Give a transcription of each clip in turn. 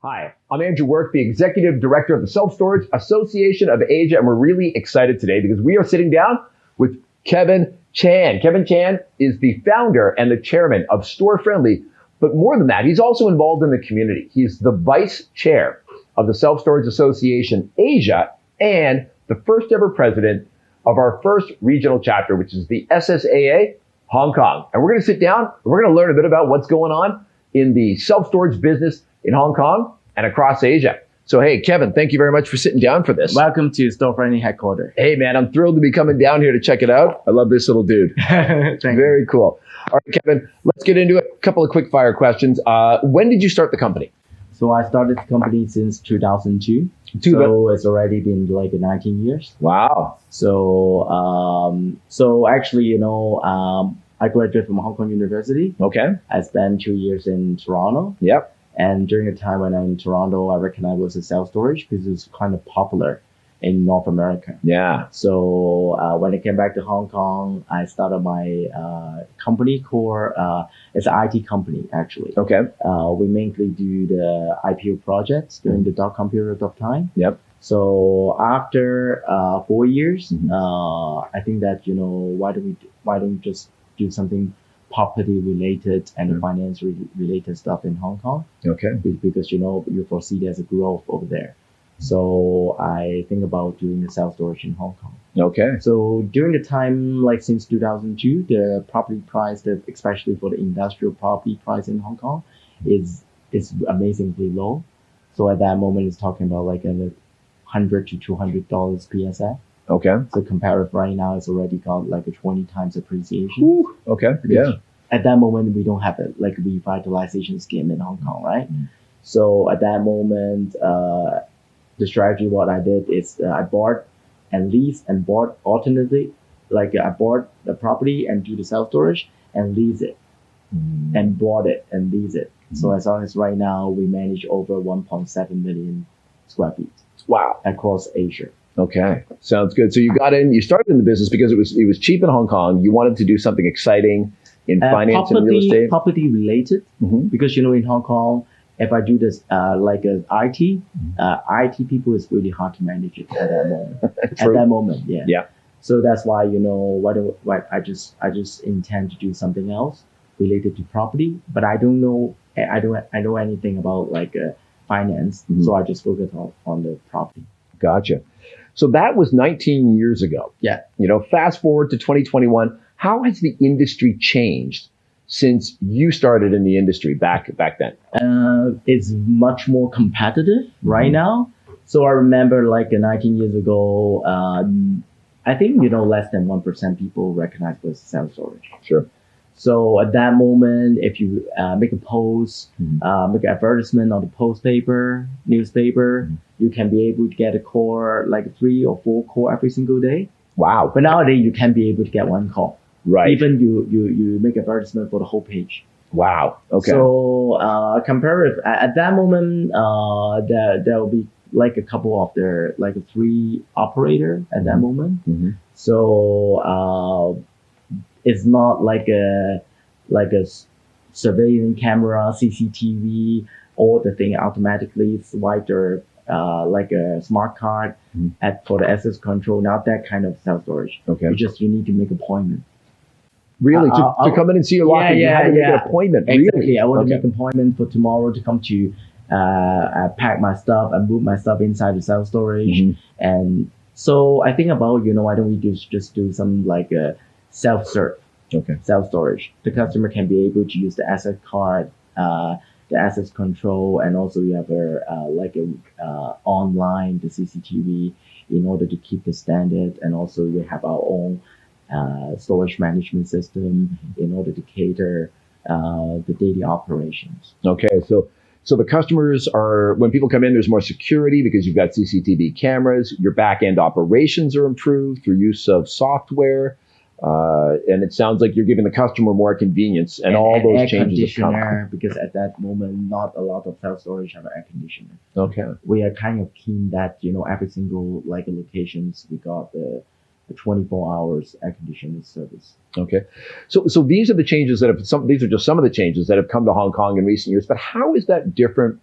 Hi, I'm Andrew Work, the Executive Director of the Self-Storage Association of Asia, and we're really excited today because we are sitting down with Kevin Chan. Kevin Chan is the founder and the chairman of Storefriendly, but more than that, he's also involved in the community. He's the vice chair of the Self-Storage Association Asia and the first ever president of our first regional chapter, which is the SSAA Hong Kong. And we're going to sit down and we're going to learn a bit about what's going on in the self-storage business in Hong Kong and across Asia. So, hey, Kevin, thank you very much for sitting down for this. Welcome to Storefriendly headquarters. Hey, man, I'm thrilled to be coming down here to check it out. I love this little dude. Very cool. All right, Kevin, let's get into it. A couple of quick fire questions. When did you start the company? So I started the company since 2002. So it's already been like 19 years. Wow. So actually, I graduated from Hong Kong University. Okay. I spent 2 years in Toronto. Yep. And during the time when I'm in Toronto, I recognized it was a self-storage because it was kind of popular in North America. Yeah. So when I came back to Hong Kong, I started my company called, it's an IT company actually. Okay. We mainly do the IPO projects during the dot-com period of time. Yep. So after 4 years, I think that, why don't we just do something property related and finance related stuff in Hong Kong? Okay. Because, you foresee there's a growth over there. So I think about doing the self-storage in Hong Kong. Okay. So during the time, like since 2002, the property price, especially for the industrial property price in Hong Kong, is amazingly low. So at that moment, it's talking about like $100 to $200 PSF. Okay. So comparative right now, it's already got like a 20 times appreciation. Ooh, okay. Yeah. At that moment, we don't have a like revitalization scheme in Hong Kong, right? So at that moment, the strategy, what I did is I bought and leased and bought alternately, like I bought the property and do the self-storage and lease it and bought it and lease it. So as long as right now, we manage over 1.7 million square feet. Wow. Across Asia. Okay, sounds good. So you got in, you started in the business because it was cheap in Hong Kong. You wanted to do something exciting in finance and real estate. Property related, because in Hong Kong, if I do this like IT, IT people is really hard to manage it at that moment. At that moment, yeah. Yeah. So that's why why I just intend to do something else related to property, but I don't know anything about like finance, so I just focus on the property. Gotcha. So that was 19 years ago. Yeah. Fast forward to 2021. How has the industry changed since you started in the industry back then? It's much more competitive right now. So I remember like 19 years ago, I think, less than 1% people recognize was self-storage. Sure. So at that moment, if you make a post, make an advertisement on the post paper, newspaper, you can be able to get a call, like 3 or 4 call every single day. Wow. But nowadays you can be able to get 1 call. Right. Even you make advertisement for the whole page. Wow. Okay. So comparative at that moment, there will be like a couple of their like 3 operator at that moment. So it's not like a surveillance camera, CCTV, all the thing automatically swipe or like a smart card for the access control. Not that kind of self-storage. Okay. You need to make an appointment. Really? To come in and see your locker, you have to make an appointment. Exactly. Really? I want to make an appointment for tomorrow to come to pack my stuff and move my stuff inside the self-storage. And so I think about, why don't we just do some like self-serve, self-storage. The customer can be able to use the asset card, the access control, and also you have online, the CCTV in order to keep the standard. And also we have our own storage management system in order to cater the daily operations. Okay, so the customers when people come in, there's more security because you've got CCTV cameras. Your back-end operations are improved through use of software. And it sounds like you're giving the customer more convenience and all those changes have come. Because at that moment, not a lot of self-storage have air conditioner. Okay. We are kind of keen that, every single like locations, we got the 24 hours air conditioning service. Okay. So these are the changes these are just some of the changes that have come to Hong Kong in recent years, but how is that different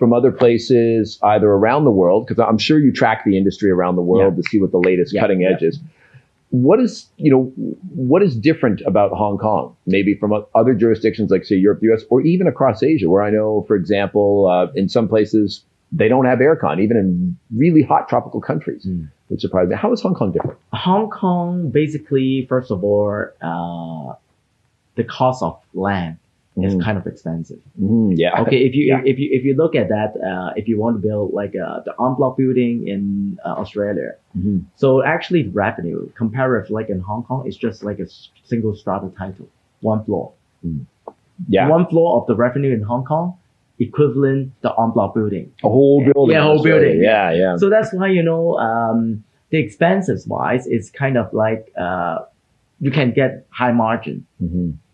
from other places, either around the world, because I'm sure you track the industry around the world to see what the latest cutting edge is. What is different about Hong Kong, maybe from other jurisdictions like, say, Europe, the US, or even across Asia, where I know, for example, in some places, they don't have aircon, even in really hot tropical countries, which surprised me. How is Hong Kong different? Hong Kong, basically, first of all, the cost of land is kind of expensive. Okay, if you look at that, if you want to build like the en bloc building in Australia, so actually the revenue compared with like in Hong Kong, it's just like a single strata title, one floor. One floor of the revenue in Hong Kong equivalent the en bloc building. A whole building. Yeah, whole building. Yeah. So that's why the expenses wise, it's kind of like you can get high margin,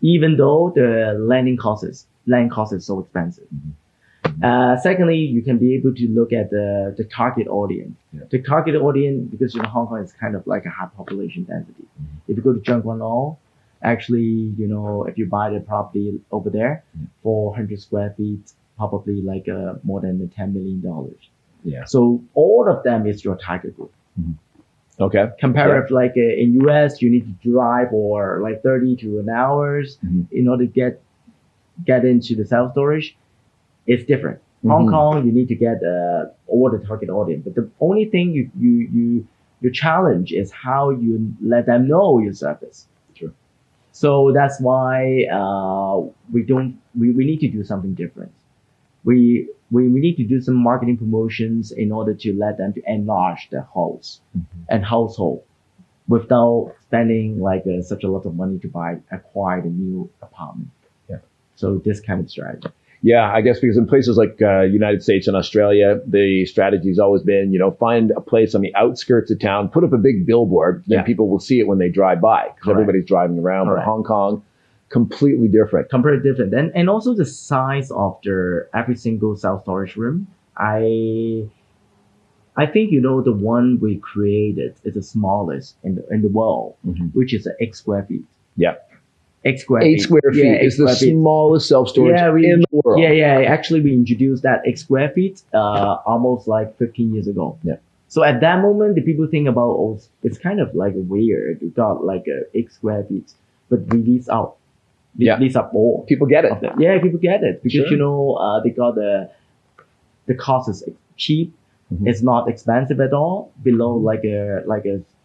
even though the land cost is so expensive. Secondly, you can be able to look at the target audience. The target audience, because Hong Kong is kind of like a high population density. If you go to Zheng Guanlong, actually, if you buy the property over there, 400 square feet, probably like more than $10 million. Yeah. So all of them is your target group. Okay. Compare if like in US, you need to drive for like 30 to an hours in order to get into the self-storage. It's different. Hong Kong, you need to get all the target audience. But the only thing your challenge is how you let them know your service. Sure. So that's why we need to do something different. We need to do some marketing promotions in order to let them to enlarge their house and household without spending like such a lot of money to acquire the new apartment. Yeah. So this kind of strategy. Yeah, I guess because in places like United States and Australia, the strategy has always been, find a place on the outskirts of town, put up a big billboard, then people will see it when they drive by because everybody's driving around. But Hong Kong, completely different. Completely different. And also the size of every single self-storage room. I think, the one we created is the smallest in the world, which is 8 square feet. Yeah. 8 square 8 feet. square feet is the smallest self-storage in the world. Yeah. Actually, we introduced that 8 square feet almost like 15 years ago. Yeah. So at that moment, the people think about, it's kind of like weird. You got like 8 square feet, but we lease out. Lease up all. People get it. Yeah, people get it because they got the cost is cheap. It's not expensive at all. Below like a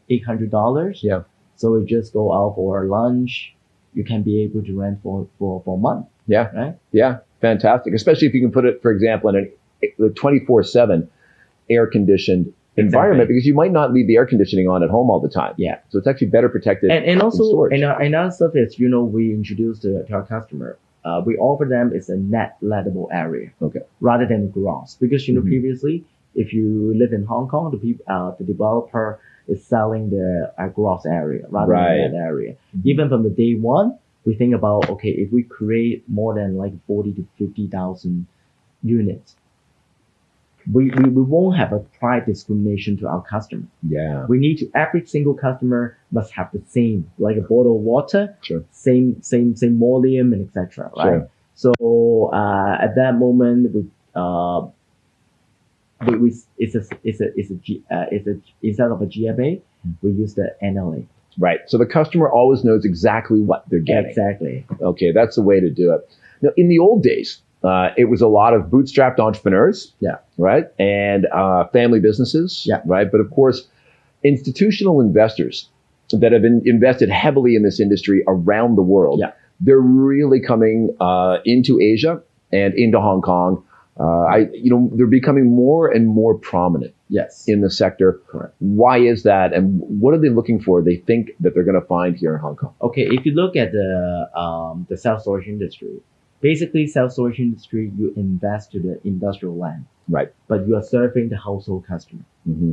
$800. Yeah. So we just go out for lunch. You can be able to rent for a month. Yeah. Right? Yeah. Fantastic. Especially if you can put it, for example, in a 24/7 air conditioned environment, because you might not leave the air conditioning on at home all the time. Yeah. So it's actually better protected. And also, another stuff is, we introduced to our customer, we offer them is a net lettable area. Okay. Rather than gross. Because, previously, if you live in Hong Kong, the developer is selling the gross area rather than net area. Even from the day one, we think about, okay, if we create more than like 40 to 50,000 units, we won't have a price discrimination to our customer. Yeah. We need to, every single customer must have the same, like a bottle of water, same volume and etc. Right? So at that moment, instead of a GFA, we use the NLA. Right. So the customer always knows exactly what they're getting. Exactly. Okay, that's the way to do it. Now, in the old days, it was a lot of bootstrapped entrepreneurs, right, and family businesses, right. But of course, institutional investors that have been invested heavily in this industry around the world, they're really coming into Asia and into Hong Kong. They're becoming more and more prominent. In the sector. Correct. Why is that, and what are they looking for? They think that they're going to find here in Hong Kong. Okay, if you look at the self-storage industry, basically self-storage industry, you invest to the industrial land, right? But you are serving the household customer.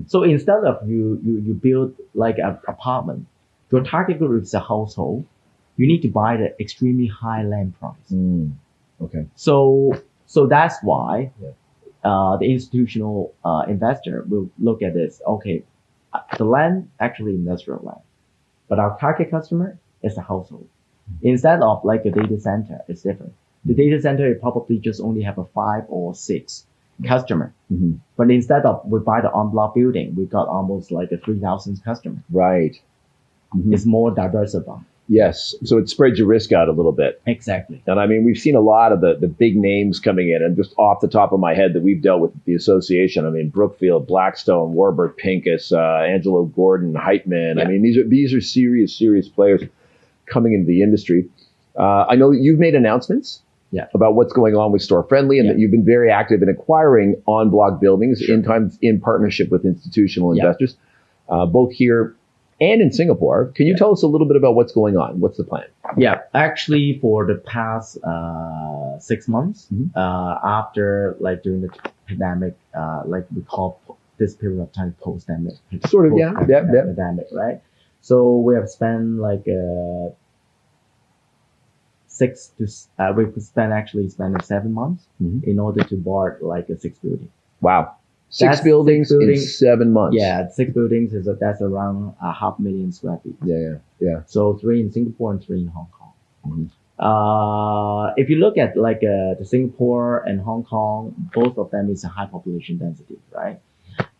So instead of you build like an apartment, your target group is a household. You need to buy the extremely high land price. Okay. So that's why. The institutional investor will look at this. Okay, the land actually industrial land, but our target customer is a household. Instead of like a data center, it's different. The data center, it probably just only have a 5 or 6 customer. Hmm. But instead of we buy the en bloc building, we got almost like a 3,000 customer. Right. Mhm. It's more diversified. Yes. So it spreads your risk out a little bit. Exactly. And I mean, we've seen a lot of the big names coming in, and just off the top of my head that we've dealt with the association. I mean, Brookfield, Blackstone, Warburg Pincus, Angelo Gordon, Heitman. Yeah. I mean, these are serious players coming into the industry. I know that you've made announcements about what's going on with Storefriendly, and that you've been very active in acquiring on-block buildings in partnership with institutional investors, both here and in Singapore. Can you tell us a little bit about what's going on? What's the plan? Yeah, actually, for the past 6 months, after like during the pandemic, like we call this period of time post-pandemic. Sort of, Pandemic, right? So we have spent like we could spend 7 months in order to buy like a 6 building. Wow. Six buildings in 7 months. Yeah, 6 buildings that's around 500,000 square feet. Yeah. So 3 in Singapore and 3 in Hong Kong. If you look at like the Singapore and Hong Kong, both of them is a high population density, right?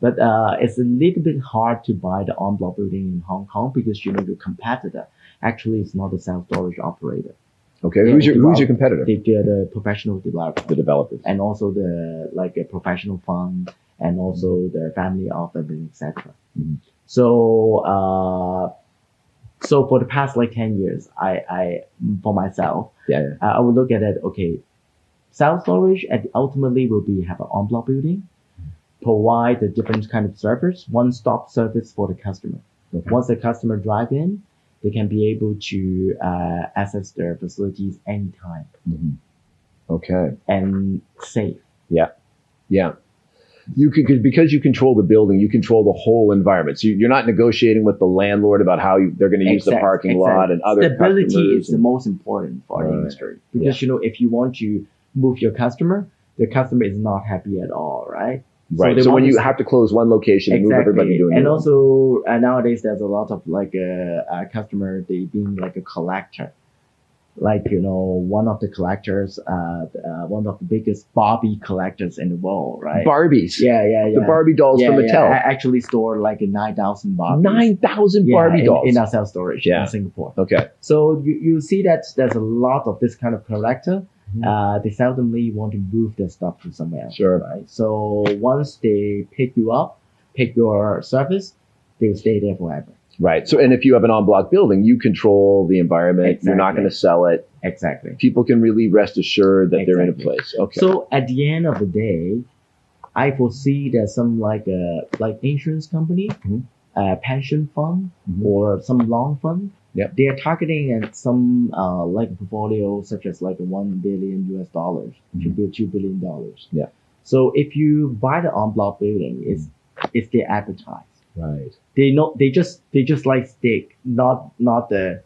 But it's a little bit hard to buy the en bloc building in Hong Kong because your competitor actually is not a self-storage operator. Okay, who's your competitor? They're the professional developers. The developers. And also the like a professional fund and also the family office, etc. So for the past like 10 years, I for myself, I would look at it. Okay, self-storage ultimately will have an en bloc building, provide a different kind of service, one-stop service for the customer. Okay. Once the customer drive in, they can be able to access their facilities anytime. Okay. And safe. Yeah. You could, because you control the building, you control the whole environment. So you're not negotiating with the landlord about how they're going to use the parking lot and other stability is the most important for the industry. Because if you want to move your customer, the customer is not happy at all, right? Right. So when you have to close one location and move everybody to another. And also nowadays there's a lot of like a customer, they being like a collector. Like, one of the collectors, one of the biggest Barbie collectors in the world, right? Barbies. Yeah. The Barbie dolls from Mattel. I actually store like 9,000 Barbies. 9,000 Barbie dolls? In our self-storage in Singapore. Okay. So you see that there's a lot of this kind of collector. They seldomly want to move their stuff to somewhere else. Sure. Right? So once they pick you up, pick your service, they will stay there forever. Right. So, and if you have an en-bloc building, you control the environment. Exactly. You're not going to sell it. Exactly. People can really rest assured that they're in a place. Okay. So at the end of the day, I foresee that some like insurance company, pension fund, or some long fund. Yep. They are targeting at some like portfolio such as like $1 billion $2 billion. Yeah. So if you buy the en-bloc building, it's their advertise. Right. They just like steak, not the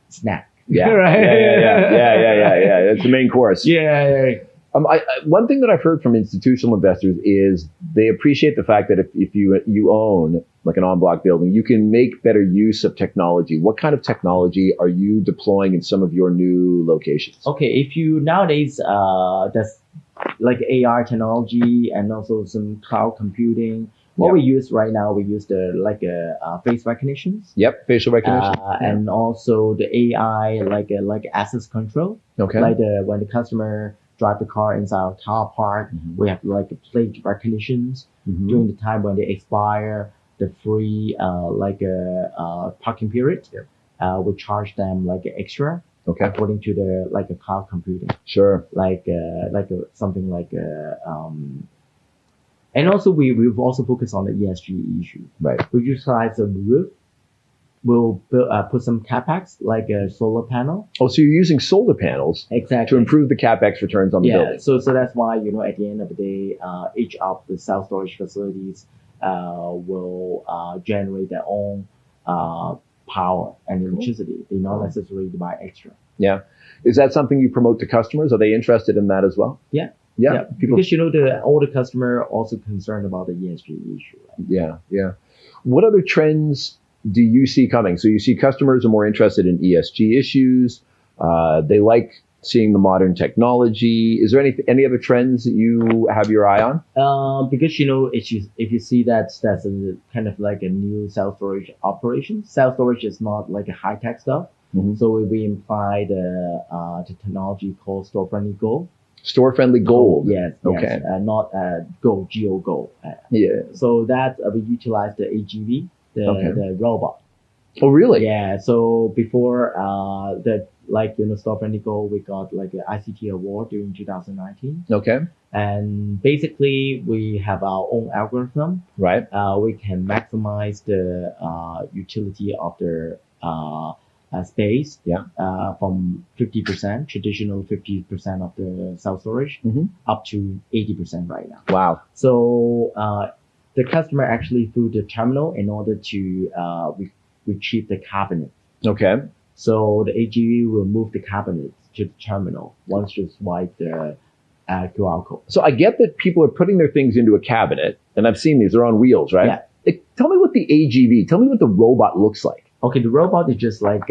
snack. Yeah. Right. Yeah. It's the main course. Yeah. One thing that I've heard from institutional investors is they appreciate the fact that if you own like an en-bloc building, you can make better use of technology. What kind of technology are you deploying in some of your new locations? Okay, if you nowadays there's like AR technology and also some cloud computing. What we use right now, we use the face recognitions. Yep, facial recognition. And also the AI like access control. Okay. Like when the customer drive the car inside our car park, we have like plate recognitions during the time when they expire the free parking period. We charge them like extra. Okay. According to the like a cloud computing. Sure. Something like and also we've also focused on the ESG issue. Right. We utilize a roof. We'll put some capex like a solar panel. Oh, so you're using solar panels to improve the capex returns on the building. So that's why at the end of the day, each of the self-storage facilities will generate their own power and electricity. They not necessarily buy extra. Yeah. Is that something you promote to customers? Are they interested in that as well? Yeah. Because the older customer are also concerned about the ESG issue. Right? Yeah. What other trends do you see coming? So you see customers are more interested in ESG issues. They like seeing the modern technology. Is there any other trends that you have your eye on? Because if you see that's a kind of like a new self storage operation. Self storage is not like a high tech stuff. Mhm. So we imply the technology called Storefriendly Go. Store-friendly gold. Yes. Okay. Not Go, Go. Yeah. So that we utilize the AGV, the robot. Oh, really? Yeah. So before Storefriendly Go, we got like an ICT award during 2019. Okay. And basically, we have our own algorithm. Right. We can maximize the utility of the space. Yeah. From 50%, traditional 50% of the self storage, Mhm. up to 80% right now. Wow. So the customer actually through the terminal in order to retrieve the cabinet. Okay. So the AGV will move the cabinet to the terminal once you swipe the QR code. So I get that people are putting their things into a cabinet, and I've seen these. They're on wheels, right? Yeah. Tell me what the AGV. Tell me what the robot looks like. Okay, the robot is just like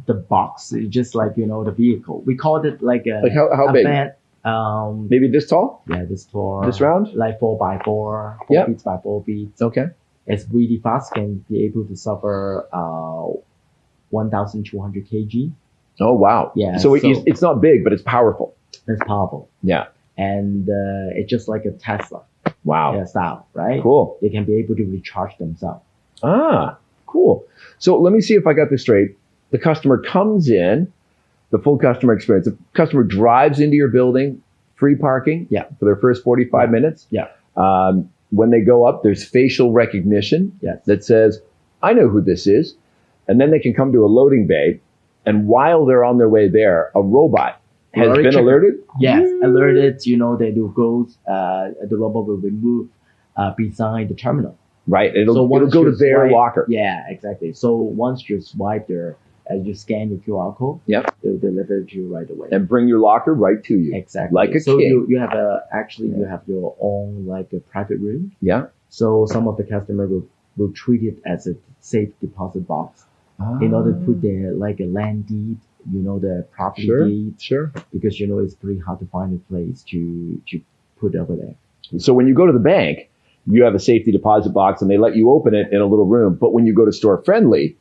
the box. It's just like the vehicle. We called it like a Like how a big? van. Maybe this tall? Yeah, this for This round? like 4x4, 4 Yeah. feet by 4 feet. Okay. It's really fast. Can be able to suffer 1,200 kg. Oh, wow. Yeah, So, so- it's not big, but it's powerful. It's powerful, Yeah. and it's just like a Tesla Wow. style, right? Cool. They can be able to recharge themselves. Ah, cool. So let me see if I got this straight. The customer comes in, the full customer experience. The customer drives into your building, free parking Yeah. for their first 45 minutes. Yeah. When they go up, there's facial recognition Yes. that says, I know who this is. And then they can come to a loading bay. And while they're on their way there, a robot has Already been triggered. alerted. Yes, alerted. They do go. The robot will be moved beside the terminal. Right. It'll once go to you their swipe- locker. Yeah, exactly. So once you swipe there, as you scan your QR code, Yep. they'll deliver it to you right away. And bring your locker right to you. Exactly. Like a so king. you have you have your own like a private room. Yeah. So some of the customer will treat it as a safe deposit box in order to put their like a land deed, the property Sure. deed, Sure. because it's pretty hard to find a place to put over there. So when you go to the bank, you have a safety deposit box and they let you open it in a little room. But when you go to Storefriendly,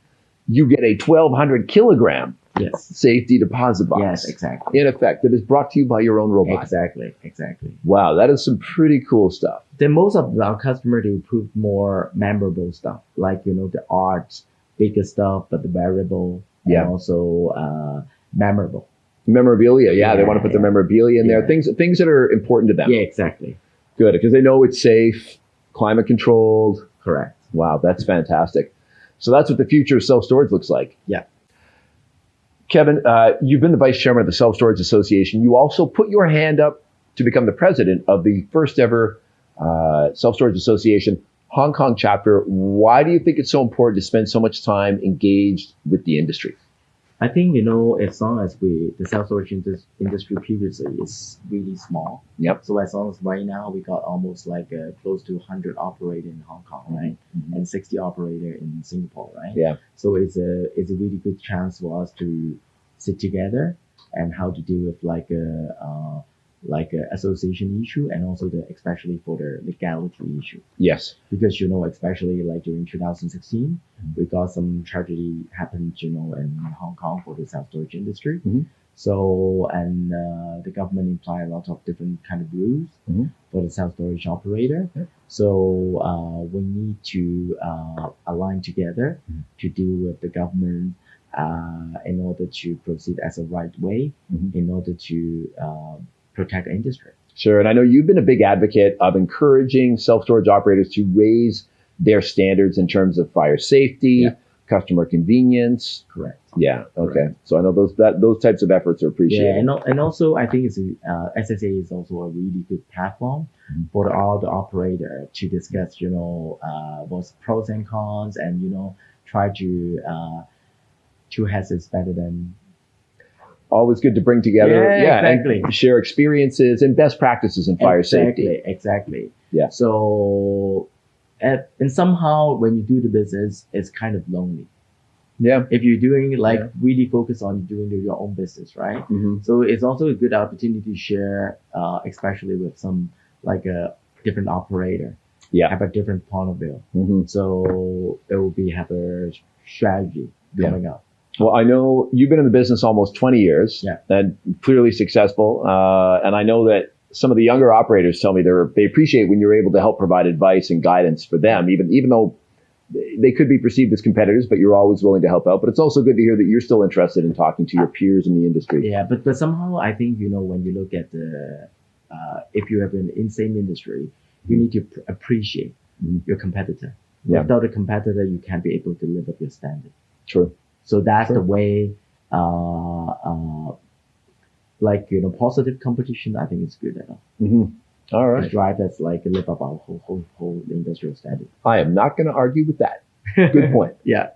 you get a 1,200 kilogram Yes. safety deposit box. Yes, exactly. In effect, that is brought to you by your own robot. Exactly. Wow, that is some pretty cool stuff. Then most of our customers they put more memorable stuff, like the art, bigger stuff, but the variable, Yeah. and also memorable. Memorabilia, yeah, they Yeah, want to put their yeah. memorabilia in there. Yeah. Things that are important to them. Yeah, exactly. Good, because they know it's safe, climate controlled. Correct. Wow, that's fantastic. So that's what the future of self-storage looks like. Yeah. Kevin, you've been the vice chairman of the Self-Storage Association. You also put your hand up to become the president of the first ever Self-Storage Association Hong Kong chapter. Why do you think it's so important to spend so much time engaged with the industry? I think as long as the self-storage industry previously is really small. Yep. So as long as right now we got almost like close to 100 operator in Hong Kong, right, and 60 operator in Singapore, right. Yeah. So it's a really good chance for us to sit together and how to deal with like a association issue and also especially for the legality issue. Yes. Because especially like during 2016 we got some tragedy happened in Hong Kong for the self-storage industry. So and the government implied a lot of different kind of rules for the self-storage operator. So we need to align together to deal with the government in order to proceed as a right way in order to protect the industry. Sure. And I know you've been a big advocate of encouraging self-storage operators to raise their standards in terms of fire safety, customer convenience. Correct. Yeah. Okay. Correct. So I know those types of efforts are appreciated. Yeah, and also I think SSA is also a really good platform for all the operator to discuss, what's pros and cons, and try to has is better than. Always good to bring together, exactly. and share experiences and best practices in fire safety. Exactly. Yeah. So, and somehow when you do the business, it's kind of lonely. Yeah. If you're doing like Yeah. really focus on doing your own business, right? Mhm. So it's also a good opportunity to share, especially with some like a different operator, Yeah. have a different point of view. Mhm. So it will be have a strategy Yeah. coming up. Well, I know you've been in the business almost 20 years Yeah. and clearly successful. And I know that some of the younger operators tell me they appreciate when you're able to help provide advice and guidance for them, even though they could be perceived as competitors, but you're always willing to help out. But it's also good to hear that you're still interested in talking to your peers in the industry. Yeah, but somehow I think when you look at the if you have been in same industry, you need to appreciate your competitor. Yeah. Without a competitor, you can't be able to live up your standard. True. So that's True. the way. Like positive competition, I think it's good at all. Mm-hmm. All To right. drive us like live up our whole industrial standard. I am not going to argue with that. Good point. Yeah.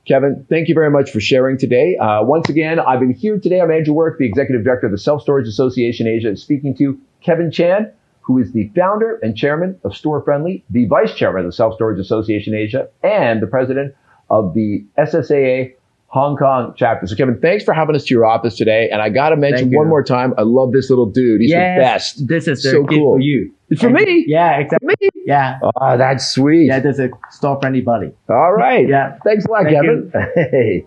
Kevin, thank you very much for sharing today. Once again, I've been here today. I'm Andrew Work, the Executive Director of the Self-Storage Association Asia, speaking to Kevin Chan, who is the founder and chairman of Storefriendly, the vice chairman of the Self-Storage Association Asia, and the president of the SSAA Hong Kong chapter. So Kevin, thanks for having us to your office today. And I got to mention Thank you. one more time, I love this little dude. He's the best. This is So a gift cool. for you. For me? Yeah, exactly. Me? Yeah. Oh, that's sweet. Yeah, there's a store friendly buddy. All right. Yeah. Thanks a lot, Thank Kevin. Hey.